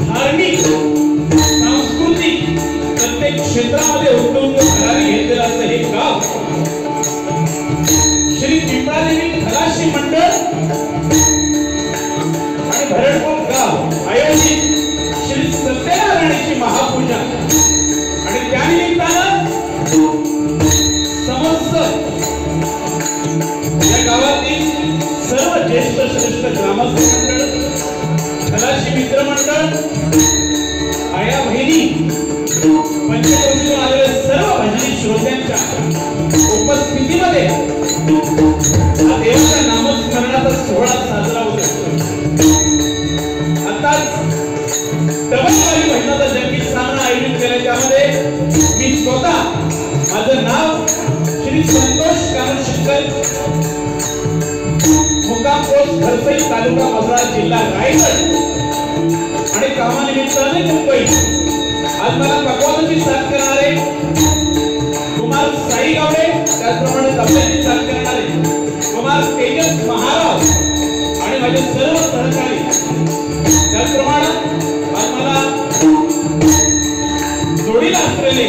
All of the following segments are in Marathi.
धार्मिक सांस्कृतिक प्रत्येक क्षेत्रामध्ये उत्तुंग भरारी घेतलेलं असं हे गाव श्री पिंपळादेवी खलाशी मंडळ आणि भरडपूर गाव आयोजित श्री सत्यनारायणाची महापूजा आणि त्यानिमित्तानं समस्त या गावातील सर्व ज्येष्ठ श्रेष्ठ ग्रामस्थ मंडळ खलाशी मित्र मंडळ आया बहिणी पंचक्रोशीतून आलेल्या सर्व भजनी श्रोत्यांच्या उपस्थितीमध्ये हा देवाच्या नामस्मरणाचा सोहळा साजरा होतो. आताच डबलवारी भजनाचा जंगी सामना आयोजित केला त्यामध्ये मी स्वतः माझं नाव श्री संतोष कानशिकर मुक्काम पोस्ट घरसई तालुका मसळा जिल्हा रायगड आणि कामानिमित्ताने मुंबई आज मला पकवानाची साथ करणारे कुमार साई गावडे त्याचप्रमाणे तबल्याची साथ करणारे कुमार तेजस महाराज आणि माझे सर्व सहकारी त्याचप्रमाणे आज मला जोडीला असलेले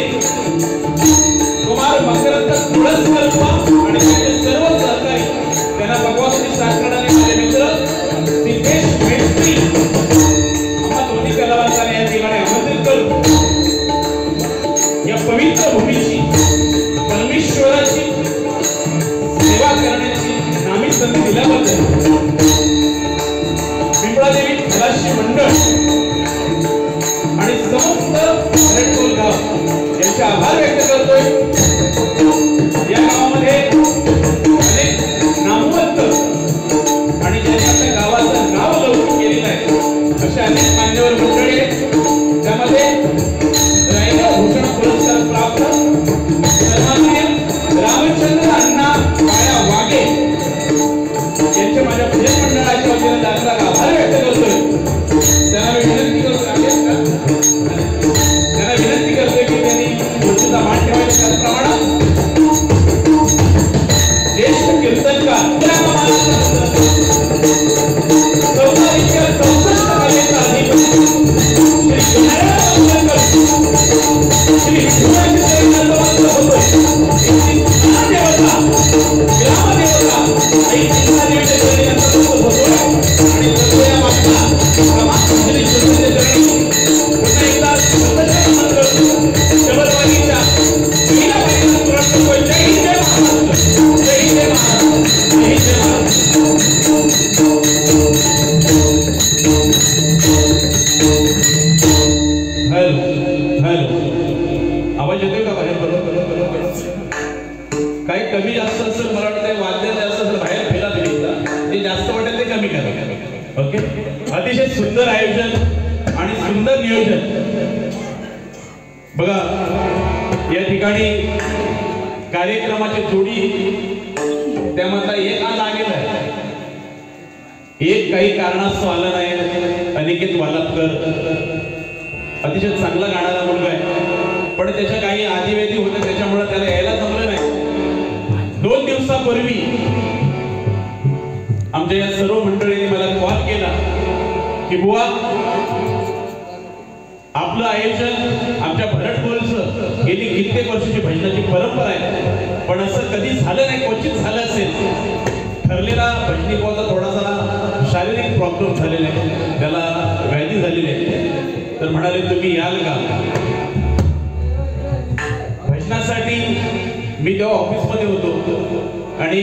कुमार मकरंद तुळसकर आणि त्यांचे सर्व सहकारी त्यांना पकवानाची साथ करणारे माझे मित्र सिद्धेश मेस्त्री आम्हा दोन्ही कलावंतांना या ठिकाणी आमंत्रित करू या पवित्र भूमीची परमेश्वराची सेवा करण्याची नामी संधी दिल्याबद्दल पिंपळादेवी खलाशी मंडळ आणि समस्त भरडपूर गाव यांचे आभार व्यक्त करतोय. या गावामध्ये अनेक नामवंत आणि ज्यांनी आपल्या गावाचं नाव लौकिक केलेलं आहे असे अनेक मान्यवर मंडळी आहेत. त्यामध्ये भूषण पुरस्कार प्राप्त सन्माननीय रामचंद्र अण्णा काळ्या वागे यांचे माझ्या भजन मंडळाच्या वतीने त्यांचा आभार व्यक्त करतोय. त्यांना मी विनंती करतो त्यांना विनंती करतोय की त्यांनी गोष्टीचा मान ठेवायचा. त्याचप्रमाणे ज्येष्ठ कीर्तनकार कलेचा अधिपती आवाज येतोय का बाहेर? काही कमी जास्त असेल मला वाटतं वाद्य जास्त असेल बाहेर फिरा तुम्ही जे जास्त वाटेल ते कमी करा. ओके. अतिशय सुंदर आयोजन आणि सुंदर नियोजन बघा. या ठिकाणी कार्यक्रमाची जोडी त्यामधला एक आज आलेला आहे. एक काही कारणास्तव आला नाही. अनिकेत वालापकर अतिशय चांगला गाणारा मुलगा आहे पण त्याच्या काही आदिवेदी होते त्याच्यामुळे त्याला यायला जमलं नाही. 2 दिवसापूर्वी आमच्या या सर्व मंडळींनी मला कॉल केला की बुवा आपलं आयोजन आमच्या भरडपूरचं गेली कित्येक वर्षाची भजनाची परंपरा आहे पण असं कधी झालं नाही. क्वचित झालं असेल. ठरलेला भजनी बुवाचा थोडासा शारीरिक प्रॉब्लेम झालेला आहे त्याला व्याधी झालेली आहे. तर म्हणाले तुम्ही याल का भजनासाठी? मी तेव्हा ऑफिसमध्ये होतो आणि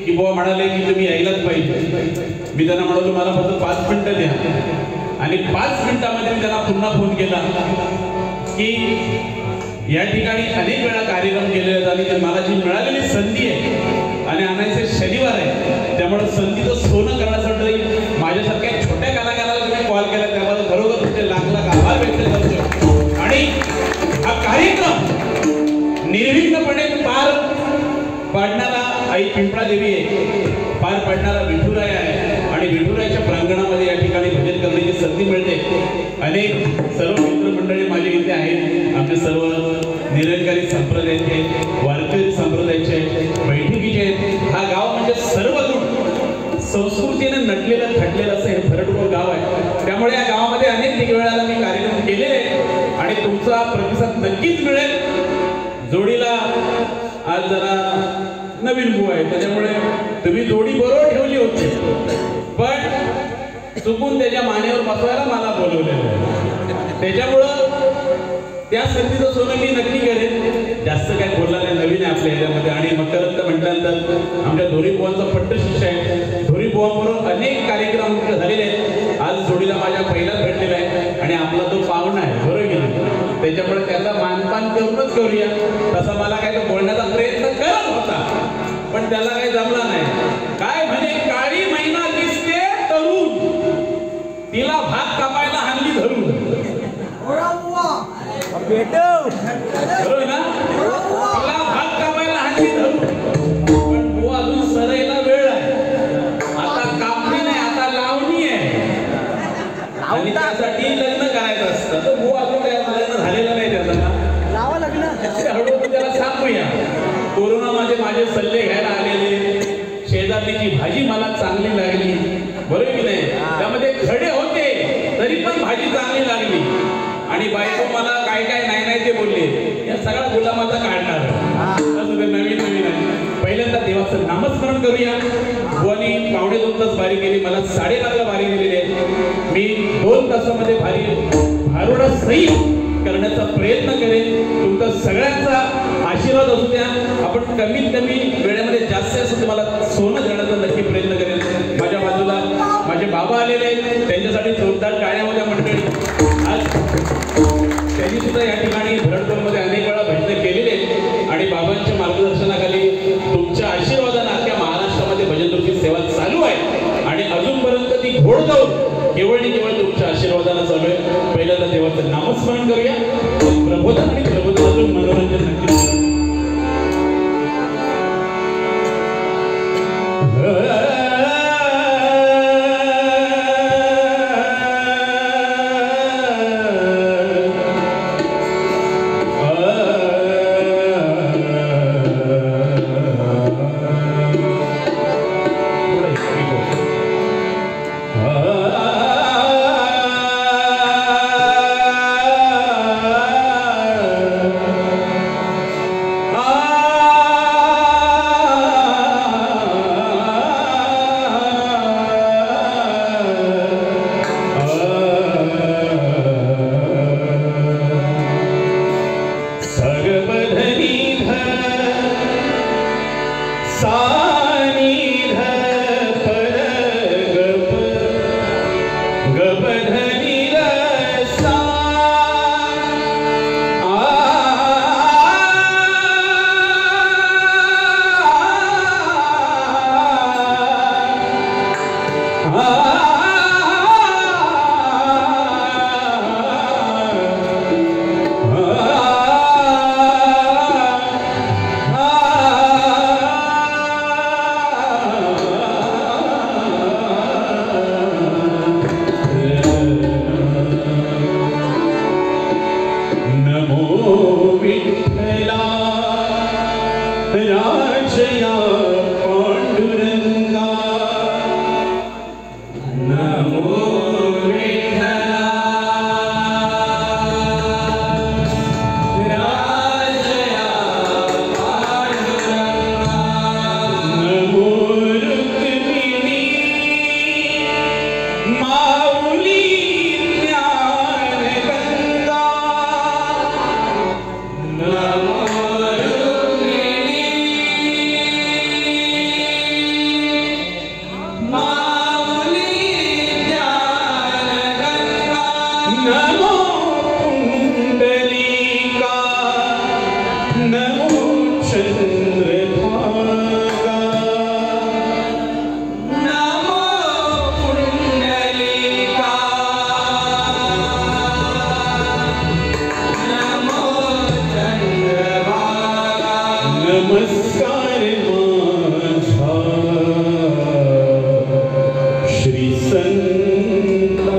की बुवा म्हणाले की तुम्ही यायलाच पाहिजे. मी त्यांना म्हणालो मला फक्त 5 मिनिटं द्या आणि 5 मिनिटामध्ये मी त्यांना पुन्हा फोन केला की या ठिकाणी अनेक वेळा कार्यक्रम केले आहेत आणि मला जी मिळालेली संधी आहे आणि आणायचे शनिवार आहे त्यामुळे संधीचं सोनं करण्यासाठी माझ्यासारख्या छोट्या कलाकाराला तुम्ही कॉल केला त्याबद्दल खरोखर तुमचे लाख लाख आभार व्यक्त करतो. आणि हा कार्यक्रम निर्विघ्नपणे पार पाडणारा आई पिंपळादेवी आहे, पार पाडणारा विठुराय आहे आणि विठुरायाच्या प्रांगणामध्ये या ठिकाणी भजन करण्याची संधी मिळते. अनेक सर्व मित्रमंडळी माझे इथे आहेत. आमचे सर्व निरंकारी संप्रदायाचे, वारकरी संप्रदायाचे, बैठकीचे आहेत. हा गाव म्हणजे सर्व संस्कृतीने नटलेलं थटलेलं असं हे भरडपूर गाव आहे. त्यामुळे या गावामध्ये अनेक किती वेळाला मी कार्यक्रम केलेले आणि तुमचा प्रतिसाद नक्कीच मिळेल. जोडीला आज जरा नवीन बुवा आहे त्याच्यामुळे तुम्ही जोडी बरोबर ठेवली होती पण चुकून त्याच्या मानेवर बसवायला मला बोलवलेलं आहे. त्याच्यामुळं त्या संधीचं सोनं मी नक्की करेन. जास्त काय बोलला नाही, नवीन आहे आपल्या ह्याच्यामध्ये. आणि मकरंद म्हटल्यानंतर आमच्या धोरी बुवांचा पट्ट शिष्य आहे. धोरी बुवांबरोबर अनेक कार्यक्रम झालेले आहेत. आज जोडीला माझ्या पहिलाच भेटलेला आहे आणि आपला तो पाहुणा आहे बरोबर गेला. त्याच्यामुळे त्याचा मानपान करूनच करूया. तसा मला काय तो बोलण्याचा प्रयत्न करत होता पण त्याला काही जमला नाही. काय म्हणे, काळी मैना दिसते तरुण, तिला भात कापायला हाणली धरून. बरोबर ना, तिला भात कापायला हाणली धरून. पण बुवा अजून सरायला वेळ आहे. आता कापणी नाही, आता लावणी आहे आणि त्यासाठी लग्न करायचं असतं. तर बुवा अजून लग्न झालेलं नाही त्याचा. हळूहळू त्याला सांगूया. कोरोनामध्ये माझे सल्ले घ्यायला आलेले, शेजारची भाजी मला चांगली लागली बरोबर की नाही. त्यामध्ये खडे होते तरी पण भाजी चांगली लागली आणि बायको मला काय काय नाही नाही ते बोलले. या सगळ्या गुलामाचा काढणार असं ते नवीन नवीन आहे. पहिल्यांदा देवाचं नामस्मरण करूया. बुवानी 2.5 तास बारी केली, मला 7:30ला बारी दिलेली आहे. मी 2 तासामध्ये भारुडा सही करण्याचा प्रयत्न करेन. तुमचा सगळ्यांचा आशीर्वाद असू द्या. आपण कमीत कमी वेळेमध्ये जास्त असं तुम्हाला सोनं देण्याचा नक्की प्रयत्न करेन. माझ्या बाजूला माझे बाबा आलेले आहेत, त्यांच्यासाठी जोरदार टाळ्यामध्ये मंडळी. आज त्यांनी सुद्धा या ठिकाणी भरडपूरमध्ये अनेक वेळा भजने केलेले आहेत आणि बाबांच्या मार्गदर्शनाखाली तुमच्या आशीर्वादाने अख्ख्या महाराष्ट्रामध्ये भजनरूपी सेवा चालू आहे आणि अजूनपर्यंत ती घोड जाऊन केवळ आणि केवळ तुमच्या आशीर्वादाने चालू आहे. पहिल्यांदा देवाचं नामस्मरण करूया. प्रबोधन आणि प्रबोधनातून मनोरंजन नक्कीच. श्री संतानिका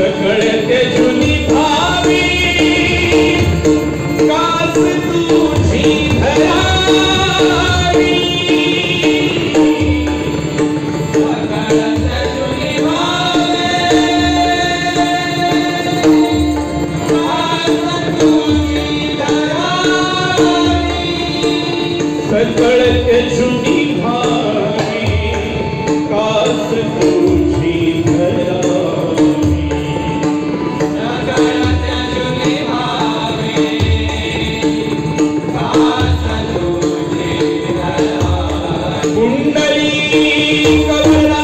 सकळते जुनी भावी कास तुझी धरावी सकळते जुनी सकळते जुनी भावी कास तुझी धरावी सकळते जुनी भावी कास तुझी धरावी कुंडली कवरा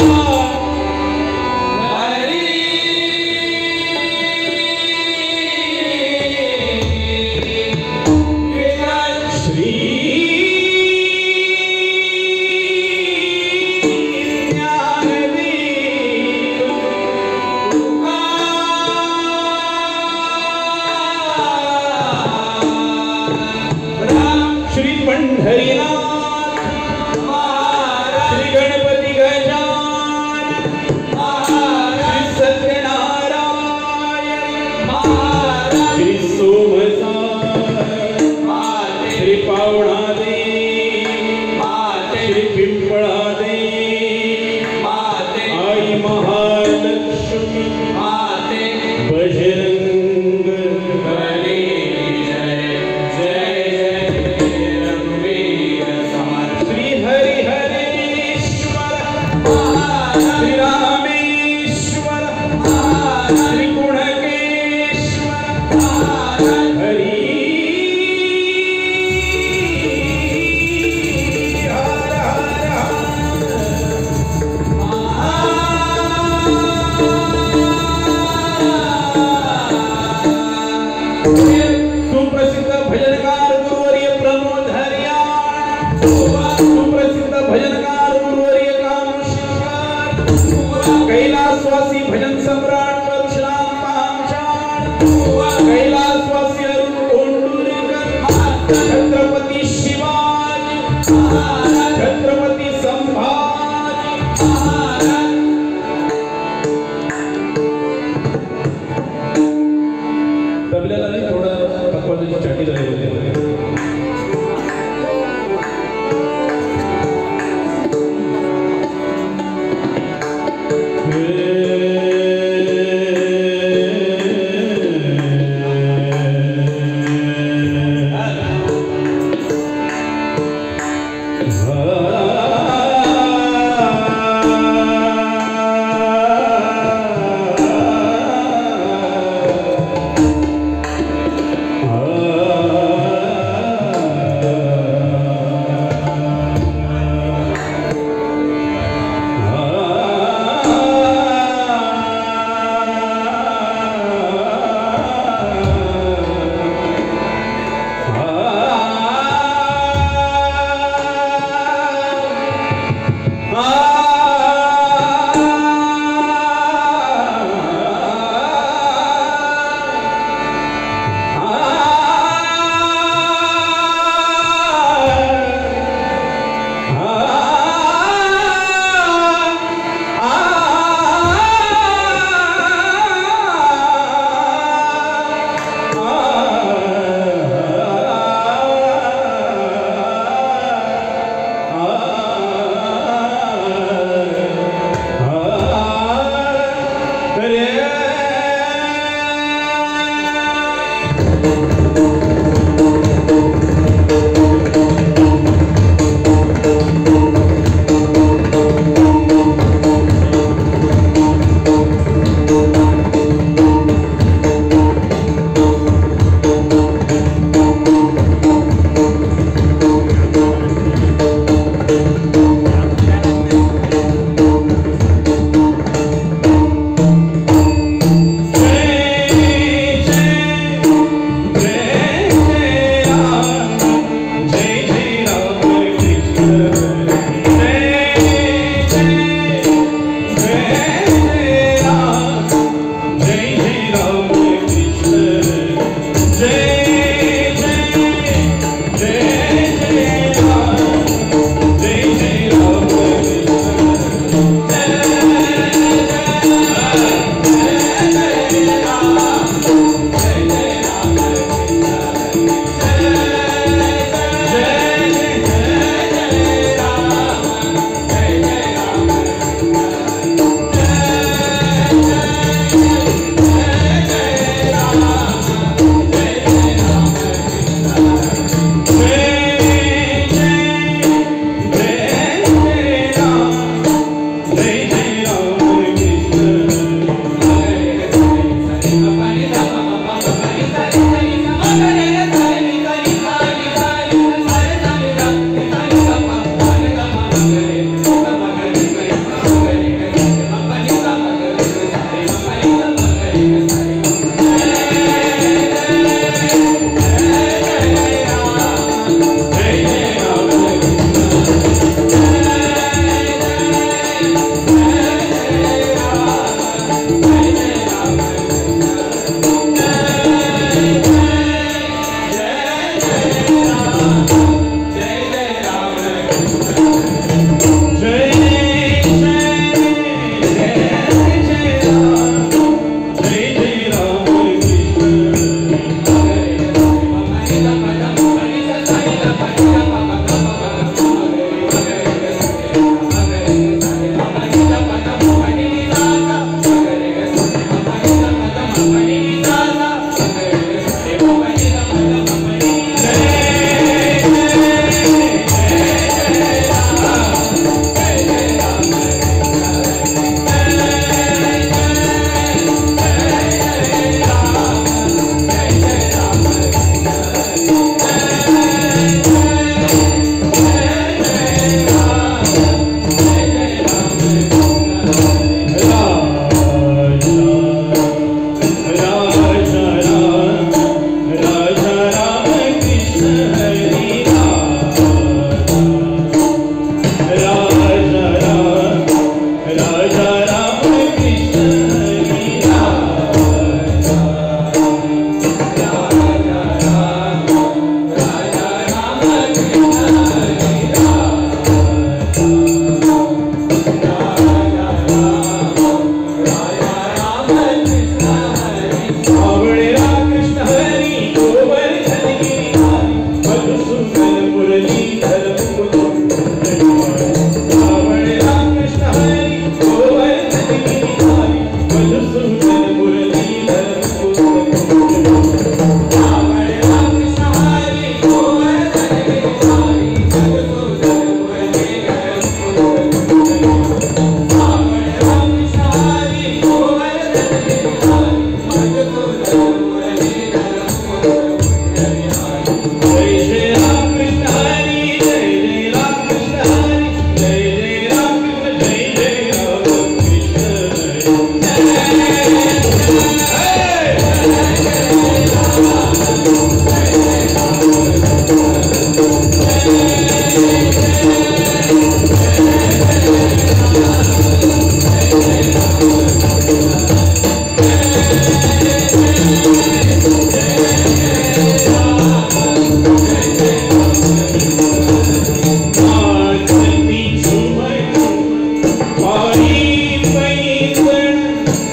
हरिनाथ श्री गणपती गजानन श्री सत्यनारायण श्री सोमसाई श्री पावणादेवी श्री पिंपळादेवी आई महालक्ष्मी बजरंग बली श्री रामेश्वर श्री कुणकेश्वर हरी हर सुप्रसिद्ध भजनकार गुरुवर्य प्रमोद हरियाण सुप्रसिद्ध भजनकार गुरुवर्य कैलासवासी भजन सम्राट परशुराम पांचाळ कैलासवासी अरुण कोंडुरकर छत्रपती शिवाजी छत्रपती संभाजी तबल्याला थोडं पक्वाची चाटी झाली होती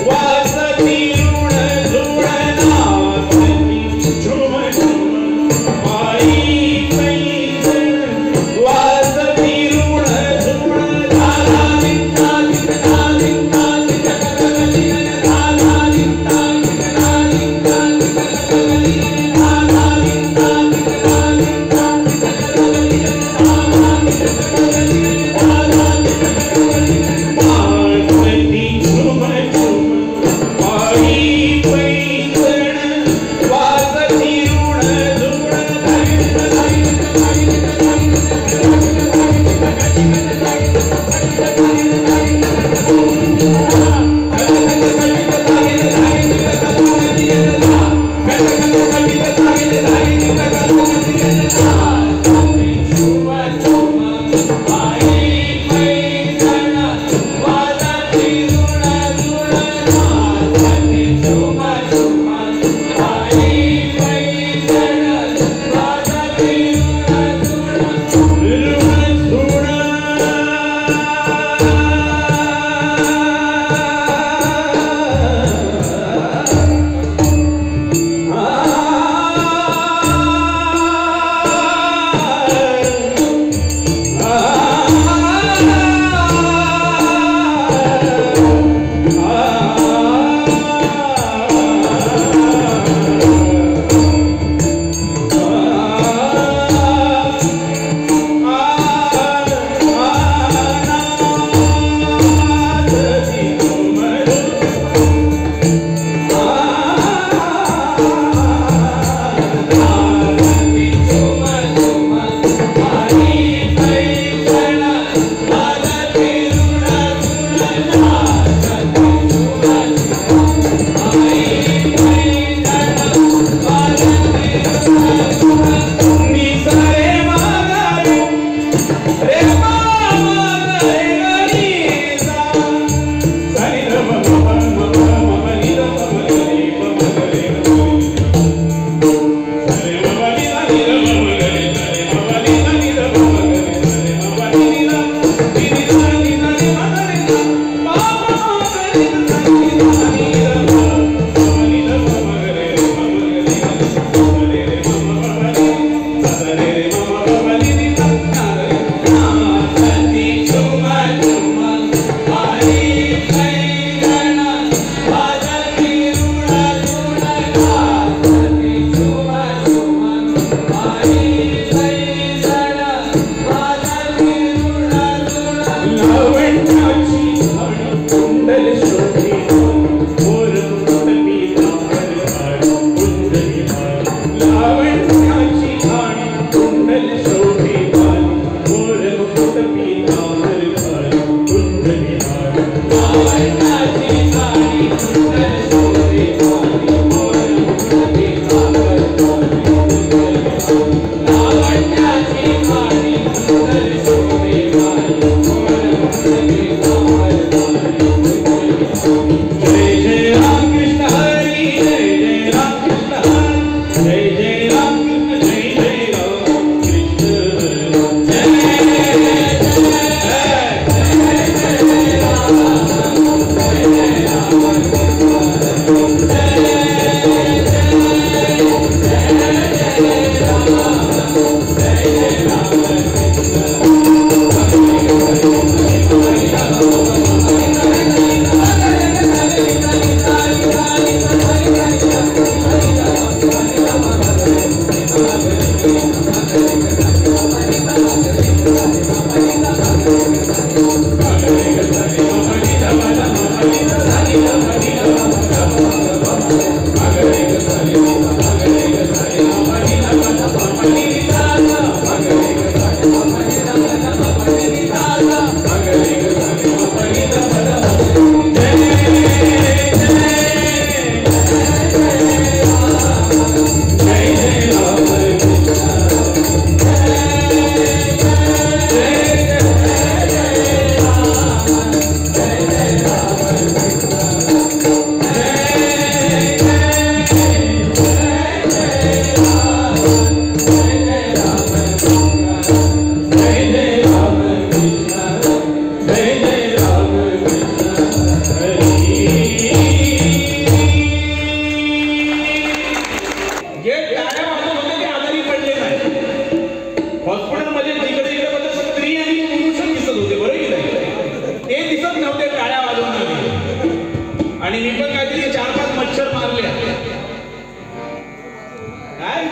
वासती ऋण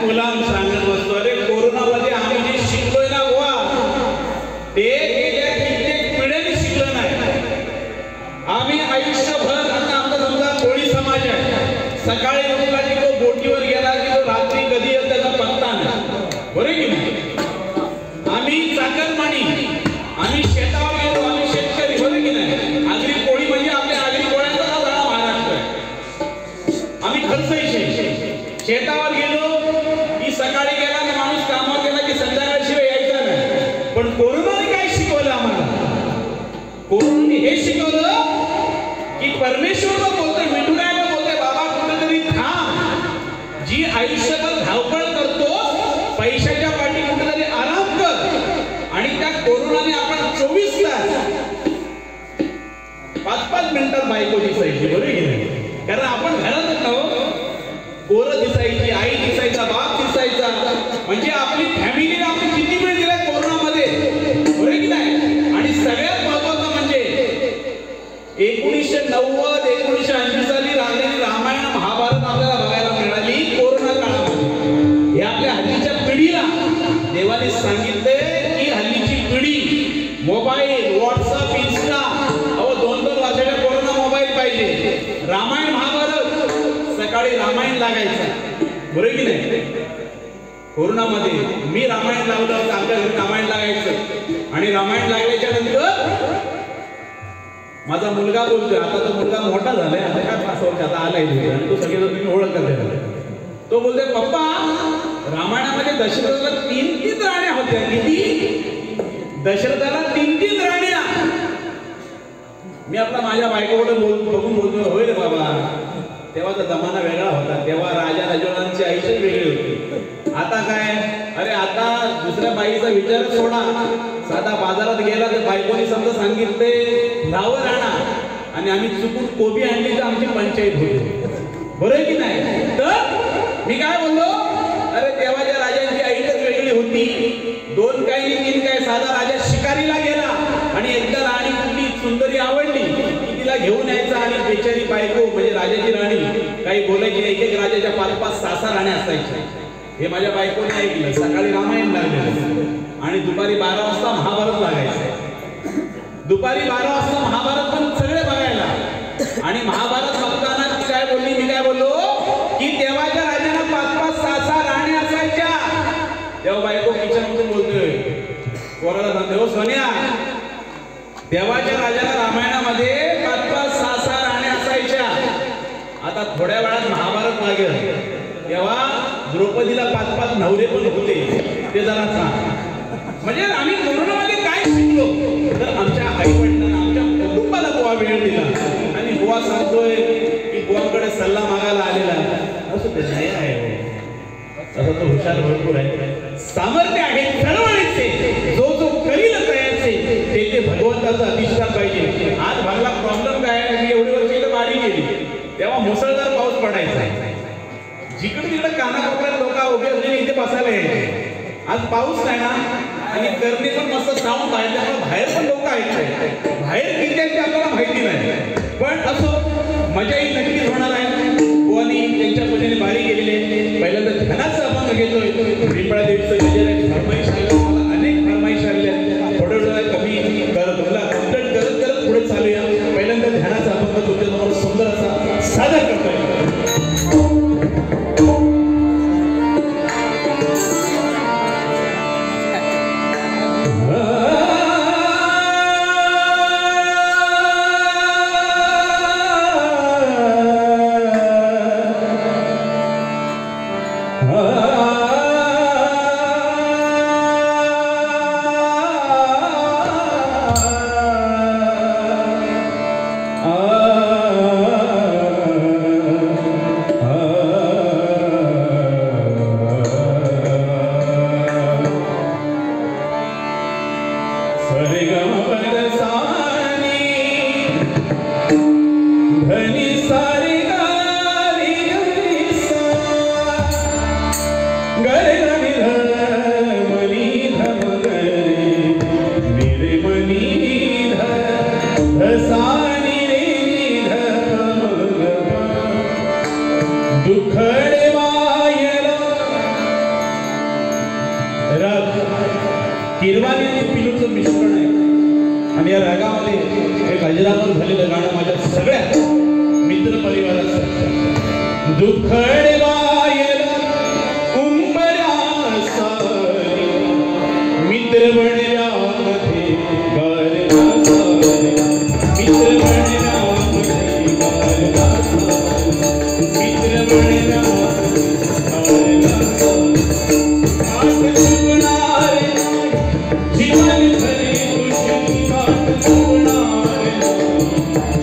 गुलाम सांगत बसतो. अरे कोरोनामध्ये आम्ही जे शिकलोय ना बुवा, ते गेल्या कित्येक पिढ्यांनी शिकलो नाही. आम्ही आयुष्यभर, आता आमचा समजा कोळी समाज आहे, सकाळी उठला की तो बोटीवर गेला की तो रात्री कधी येतो त्याचा पत्ता नाही, बरोबर की नाही. आम्ही चाकरमानी, आम्ही शेतावर गेलो, आम्ही शेतकरी, बरोबर की नाही. आगरी कोळी म्हणजे आपल्या आगरी कोळ्यांचा सगळा महाराष्ट्र आहे. आम्ही खर्च शेतावर गेलो की सकाळी गेला ना माणूस कामावर गेला की संध्याकाळशिवाय यायचा नाही. पण कोरोनाने काय शिकवलं आम्हाला? कोरोनाने हे शिकवलं की परमेश्वर बोलतोय, विठुरायाला बोलतोय, बाबा कुठेतरी थांब. जी आयुष्यभर धावपळ करतो पैशाच्या पाठी, कुठेतरी आराम कर. आणि त्या कोरोनाने आपण 24 तास 5-5 मिनिटात बायको दिसायची, बरोबर की नाही. कारण आपण घरातच नव्हतो, पोरं दिसायची, आई दिसायचा, बाप दिसायचा. म्हणजे आपली फॅमिलीला आपण किती वेळ दिलाय कोरोनामध्ये, बरोबर की नाही. आणि सगळ्यात महत्वाचं म्हणजे 1990 1980 साली राहिलेली रामायण महाभारत आपल्याला बघायला मिळाली कोरोना काळामध्ये. हे आपल्या हल्लीच्या पिढीला देवाने सांगितले की हल्लीची पिढी मोबाईल, व्हॉट्सअप, इन्स्टा, अहो 2-2 वर्षाच्या कोरोना मोबाईल पाहिजे. रामायण महाभारत सकाळी रामायण लागायचं, बरोबर की नाही. कोरोनामध्ये मी रामायण लावलं होतं, आमच्या घरी रामायण लागायचं. आणि रामायण लागल्याच्या नंतर माझा मुलगा बोलतोय, आता तो मुलगा मोठा झालाय, आता काय 5 वर्ष आता आलाय आणि तो सगळेजण तुम्ही ओळखत. तो बोलतोय, पप्पा रामायणामध्ये दशरथाला 3-3 राण्या होत्या. किती? दशरथाला 3-3 राण्या. मी आपला माझ्या बायकोकडे बघून बोलतोय, होय रे बाबा, तेव्हाचा जमाना वेगळा होता, तेव्हा राजा राजवाड्यांची आयुष्य वेगळी होती. आता काय, अरे आता दुसऱ्या बाईचा विचार सोडा, साधा बाजारात गेला तर बायकोनी समजा सांगितले फ्लावर आणा आणि आम्ही चुकून कोबी आणली तर आमची पंचायत होती, बरोबर की नाही. तर मी काय बोललो, अरे तेव्हाच्या राजांची आयुष्य वेगळी होती. 2 काय 3 काय, साधा राजा शिकारीला गेला आणि एकदा राणी कुठली सुंदरी आवडली की तिला घेऊन यायचा. आणि बेचारी बायको म्हणजे राजाची राणी काही बोलायची नाही. एक राजाच्या 5-5 6 राण्या असायच्या. हे माझ्या बायकोने ऐकलं. सकाळी रामायण लागलं आणि दुपारी 12 वाजता महाभारत लागायचं. दुपारी 12 वाजता महाभारत पण सगळे बघायला. आणि महाभारत बघताना ती काय बोलली, मी काय बोललो की तेव्हाच्या राजांना 5-5 6 राण्या असायच्या. तेव्हा बायको किचन मध्ये बोलतोय, पोराला सांगतो, सोन्या, देवाच्या राजाला रामायणामध्ये 5-5 6 राण्या असायच्या. आता थोड्या वेळात महाभारत लागेल तेव्हा द्रौपदीला 5-5 नवरे पण होते. ते जरा सांग. म्हणजे आम्ही कोरोनामध्ये काय शिकलो तर आमच्या आई वडिलांना, आमच्या कुटुंबाला बुवा वेळ दिला. आणि बुवा सांगतोय की बुवांकडे सल्ला मागायला आलेला, असं ते नाही आहे. असं तो हुशार भरपूर आहे, सामर्थ्य आहे, चळवळीचे, जो जो करील तयाचे ते भगवंताचं अधिष्ठान पाहिजे. आज भागला प्रॉब्लेम काय, मी एवढी वर्ष इथं वाढी केली तेव्हा मुसळधार पाऊस पडायचा. जिकडे तिकडे कानाकोपऱ्यात लोक उभे होते इथे बसायला यायचे. आज पाऊस नाही ना आणि करणे पण मस्त साऊंड आहे, त्यामुळे बाहेर पण लोक आहेत. बाहेर किती आहेत ते आपल्याला माहिती नाही, पण असो मजाही नक्कीच होणार आहे. बुवानी त्यांच्या पद्धतीने बारी केलेली आहे. पहिल्यांदा ध्यानाचा अभंग घेतोय. पिंपळा देवीचं गजर फरमाईश आलं, मला अनेक फरमाईश आलेल्या आहेत. थोडं कमी करत मला कंप्लेंट करत करत पुढे चालूया. पहिल्यांदा ध्यानाचा अभंग तुमच्यासमोर सुंदर असा सादर करतोय. आणि या रागामध्ये एक अजरामर झालेलं गाणं माझ्या सगळ्या मित्र परिवाराचं दुखडे वायला उंबऱ्या सारी मित्र बनल्यामध्ये गारवा सारी मित्र बनल्यामध्ये गारवा सारी मित्र बनल्यामध्ये गारवा सारी आठ सुगणार जीवन भरे तुझी आठ सुगणार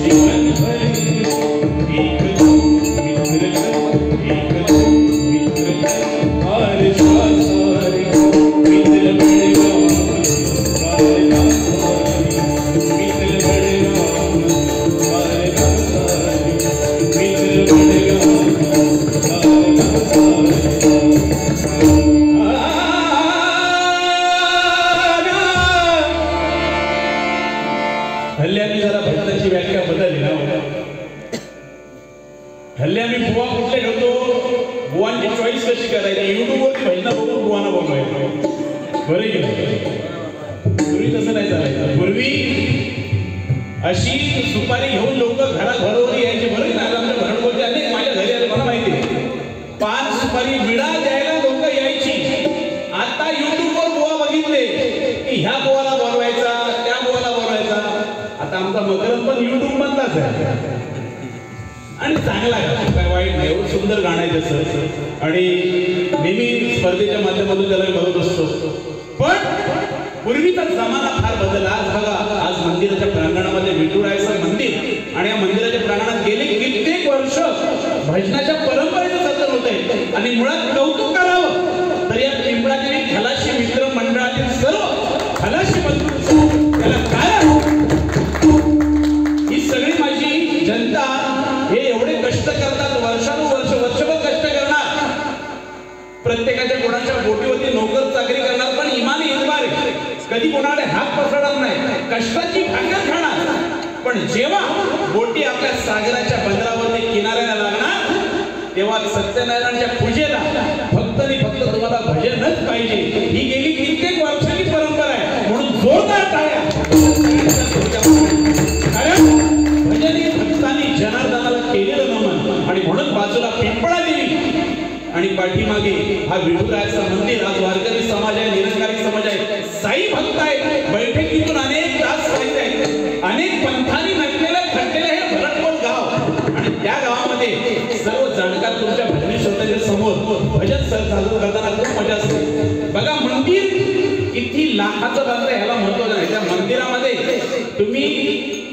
जीवन भरे एक तू मित्र एक तू मित्र आर सारी मित्र बनवा गारवा सारी मित्र बनवा गारवा सारी मित्र बनवा गारवा सारी हल्ल्याने जरा भजनाची व्याख्या बदलली ना. हल्ले आम्ही बुवा कुठले ठेवतो, बुवांची चॉईस कशी करायची, युट्यूबवरती भजना बघून बुवांना बोलवायचं. बरं की नाही? पूर्वी तसं नाही चालायचं. पूर्वी अशी सुपारी घेऊन लोक घरात भरवली यायची. बरं की नाही? आमच्या भरणकोळचे अनेक माझ्या घरी आले, मला माहिती आहे. पान सुपारी विडा द्यायला लोक यायची. आता युट्यूबवर बुवा बघितले की ह्या बुवाला बोलवायचा, त्या बुवाला बोलवायचा. आता आमचा मकरंद पण युट्यूब मधलाच आहे आणि चांगला आहे, काय वाईट नाही. एवढं सुंदर गाणं आहे तसं आणि नेहमी स्पर्धेच्या माध्यमातून त्याला बघत असतो. पण पूर्वीचा जमाना फार बदलला. आज बघा, आज मंदिराच्या प्रांगणामध्ये विठुरायाचं मंदिर आणि या मंदिराच्या प्रांगणात गेले कित्येक वर्ष भजनाच्या परंपरेचं जतन होत आहे. आणि मुळात कौतुक करावं तर या पिंपळादेवी खलाशी मित्र मंडळातील सर्व खलाशी बंधू त्याला काय ही सगळी माझी जनता हे एवढे कष्ट करतात, वर्षानुवर्ष वर्षभर कष्ट करणार, प्रत्येकाच्या कोणाच्या बोटीवरती नोकर चाकरी करणार, पण इमानी इतबार कधी कोणाकडे हात पसरणार नाही, कष्टाची भाकर खाणार. पण जेव्हा बोटी आपल्या सागराच्या बंदरावरती किनाऱ्याला लागणार तेव्हा सत्यनारायणाच्या पूजेला फक्त आणि फक्त तुम्हाला भजनच पाहिजे. ही गेली कित्येक वर्षाची परंपरा आहे. म्हणून जोरदार टाळ्या. भजन हे भक्तांनी जनार्दनाला केलेलं नमन आणि म्हणून बाजूला पिंपळादेवी आणि पाठीमागे हा विठुरायाचं मंदिर. आज वारकरी समाज आहे, निरंकारी समाज आहे, साई भक्त आहे. बैठकीतून अनेक तास पाहिजे आहेत, अनेक पंथांनी नटलेलं खटलेलं हे भरणकोट गाव आणि त्या गावामध्ये सर्व जाणकार तुमच्या भजनी श्रोत्यांच्या समोर भजन सादर करताना खूप मजा असते. बघा, मंदिर किती लाखाचं बांधलं ह्याला महत्व नाही. त्या मंदिरामध्ये तुम्ही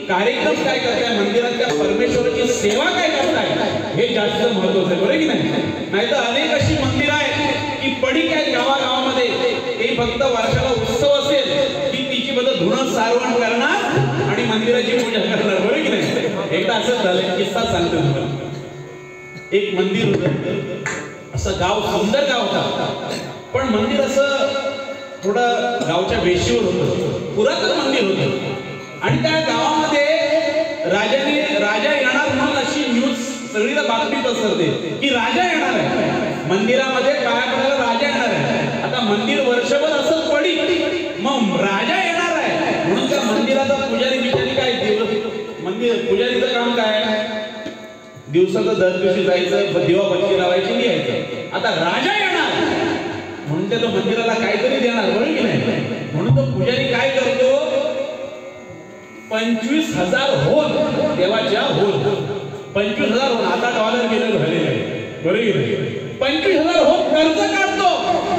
कार्यक्रम काय करताय, मंदिरातल्या परमेश्वराची सेवा काय करताय हे जास्त महत्वाचं आहे. बरोबर की नाही? नाहीतर अनेक अशी मंदिरं आहेत की पडीक आहेत गावागावामध्ये, ते फक्त वर्षाला उत्सव असेल की तिची बद्दल धुणं सारवण करणार आणि मंदिराची पूजा करणार. बरोबर की नाही? एकदा असंच झालं, किस्सा सांगतो तुम्हाला. एक मंदिर होतं, असं गाव, सुंदर गाव होता, पण मंदिर असं थोडं गावच्या वेशीवर होतं, पुरातन मंदिर होतं. आणि त्या गावामध्ये राजा येणार म्हणून अशी न्यूज सगळीला बातमी पसरते की राजा येणार आहे, मंदिरामध्ये पाया पडायला राजा येणार आहे. आता मंदिर वर्षभर असंच पडी, मग राजा येणार आहे म्हणून त्या मंदिराचा पुजारी बिचारी काय, मंदिर पुजारीचं काम काय, दिवसाचं दर दिवशी जायचं, दिवा बत्ती लावायची, लिहायचं. आता राजा येणार म्हणून त्या मंदिराला काहीतरी देणार. बरोबर की नाही? म्हणून तो पुजारी काय करतो, 25,000 होल देवाच्या होल, 25,000 होल, आता डॉलर गेलं झालेलं आहे. बरोबर, 25,000 होल कर्ज काढतो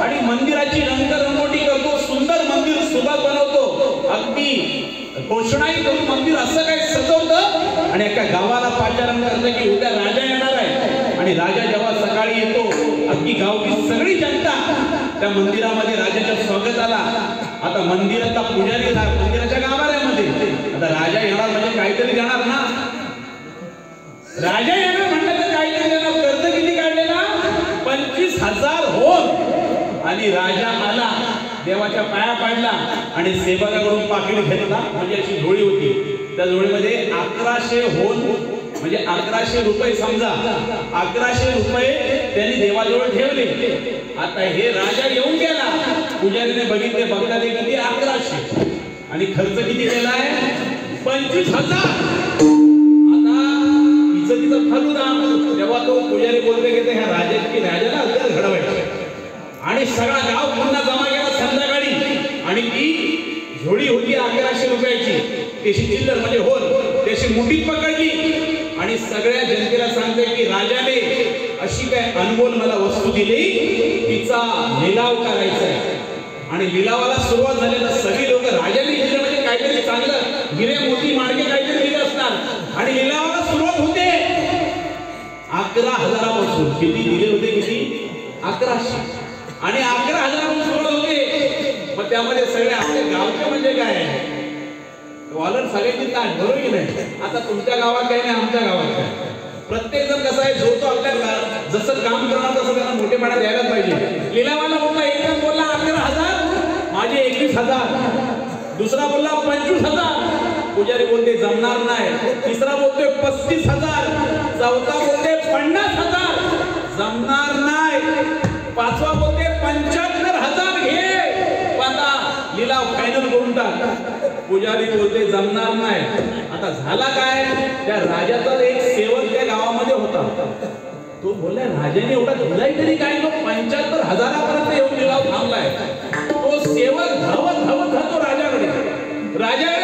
आणि मंदिराची रंगरंगोटी करतो, सुंदर मंदिर सुबक बनवतो, अगदी घोषणाही करून मंदिर असं काय सजवतं आणि एका गावाला पाचारण करतं की उद्या राजा येणार आहे. आणि राजा जेव्हा सकाळी येतो, अगदी गावची सगळी जनता त्या मंदिरामध्ये राजाच्या स्वागताला. आता मंदिराचा पुजारी मंदिराच्या गाभाऱ्यामध्ये, आता राजा येणार म्हणजे काहीतरी देणार ना, राजा येणार म्हणलं तर काहीतरी देणार. कर्ज किती काढलेला, 25,000 होल. आणि राजा आला, देवाच्या पाया पाडला आणि सेवकाकडून पाकिट घेतला, म्हणजे अशी झोळी होती, त्या झोळीमध्ये 1100 होल म्हणजे 1100 रुपये, समजा 1100 रुपये त्यांनी देवाजवळ ठेवले. आता हे राजा येऊन गेला, पुजारीने बघितले, बघता ते किती 1100 आणि खर्च किती केलाय 25,000. आता इज्जतीचं फलून तेव्हा तो पुजारी बोलते की ह्या राजाला अद्दल घडवायचं आणि सगळा गाव पुन्हा जमा केला संध्याकाळी आणि ती झोडी होती 1100 रुपयाची, त्याची चिल्लर म्हणजे होल त्याची मुठीत पकडली आणि सगळ्या जनतेला सांगते की राजाने अशी काय अनमोल मला वस्तू दिली, तिचा लिलाव करायचा आहे. आणि लिलावाला सुरुवात झाली तर सगळी लोक राजाने दिले म्हणजे काहीतरी चांगलं हिरे मोती माणके काहीतरी दिले असणार आणि लिलावाला सुरुवात होते. 11,000 पासून किती दिले होते, किती 1100 आणि 11,000 पासून सुरुवात होते. मग त्यामध्ये सगळे आपले गावचे म्हणजे काय वॉलर सगळ्यांची ताट बरोबर की नाही. आता तुमच्या गावात काय नाही, आमच्या गावात काय, प्रत्येक जण कसा आहे जो तो आपल्या जसं काम करणार तसं त्यांना मोठेपणा द्यायलाच पाहिजे. लिलावाला बोलला एकदम बोलला 11,000 माझे 21,000, दुसरा बोलला 25,000, पुजारी बोलते जमणार नाही, तिसरा बोलतोय 35,000, चौथा बोलते 50,000 जमणार नाही, पाचवा बोलते 75,000 घे, आता लिलाव फायनल करून टाक. पुजारी बोलते जमणार नाही. आता झाला काय, त्या राजाचा एक सेवक त्या गावामध्ये होता. तो बोलला राजाने एवढा दिलाय तरी काय, तो 75,000 येऊन लिलाव थांबलाय. तो सेवक धावत धावत जातो राजाकडे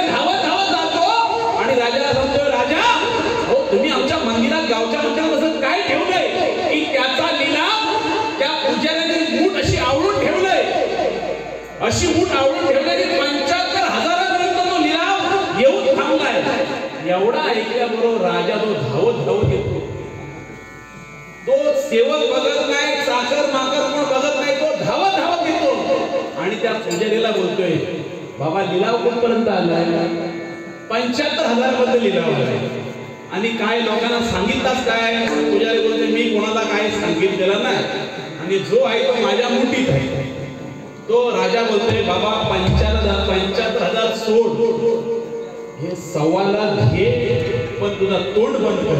धावत धावत जातो आणि राजाला सांगतो राजा हो तुम्ही आमच्या मंदिरात गावच्या मंदिरात काय ठेवलंय की त्याचा लिलाव त्या पुजाऱ्याने मूठ अशी आवडून ठेवलंय, अशी मूठ आवडून ठेवलंय की 75,000 तो लिलाव येऊन थांबलाय. एवढा ऐकल्याबरोबर राजा तो धावत धावत येतो. तो सेवक बघत नाही, चाकर माकर पण बघत नाही, तो धावत धावत येतो आणि त्या पुजारीला बोलतोय बाबा लिलाव कुठपर्यंत आलाय, 75,000 बद्दल लिलाव आलाय आणि काय लोकांना सांगितलास काय. पुजारी बोलतोय मी कोणाला काय सांगितलेलं नाही आणि जो आहे तो माझ्या मुठीत आहे. तो राजा बोलतोय बाबा 75,000 सोड, हे 1.25 घे पण तुझा तोंड बंद कर.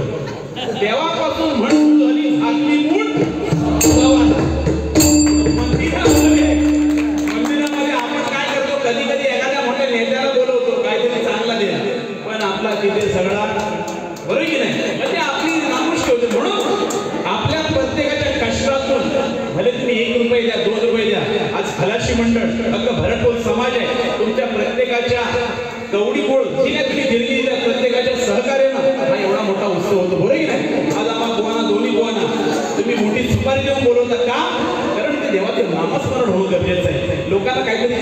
तेव्हापासून म्हणून झाली झाकली मूठ मंदिरामध्ये आपण काय करतो, कधी कधी एखाद्या मोठ्या नेत्याला बोलवतो काहीतरी चांगला द्या, पण आपला तिथे सगळा बरोबर की नाही, म्हणजे आपली नामुष्की होते. म्हणून आपल्या प्रत्येकाच्या कष्टातून भले तुम्ही 1 रुपये द्या 2 रुपये द्या. आज खलाशी मंडळ अख्खा भरतपूर समाज आहे, तुमच्या प्रत्येकाच्या कवडी गोळ जी काय तुम्ही दिली त्या प्रत्येकाच्या सहकार्यानं हा एवढा मोठा उत्सव होतो बरोबर की नाही. आज आम्हाला बुवाना दोन्ही बुवाना तुम्ही मोठी सुपारी देऊन बोलवता का, कारण ते देवाचे नामस्मरण होणं गरजेचं आहे. लोकांना काहीतरी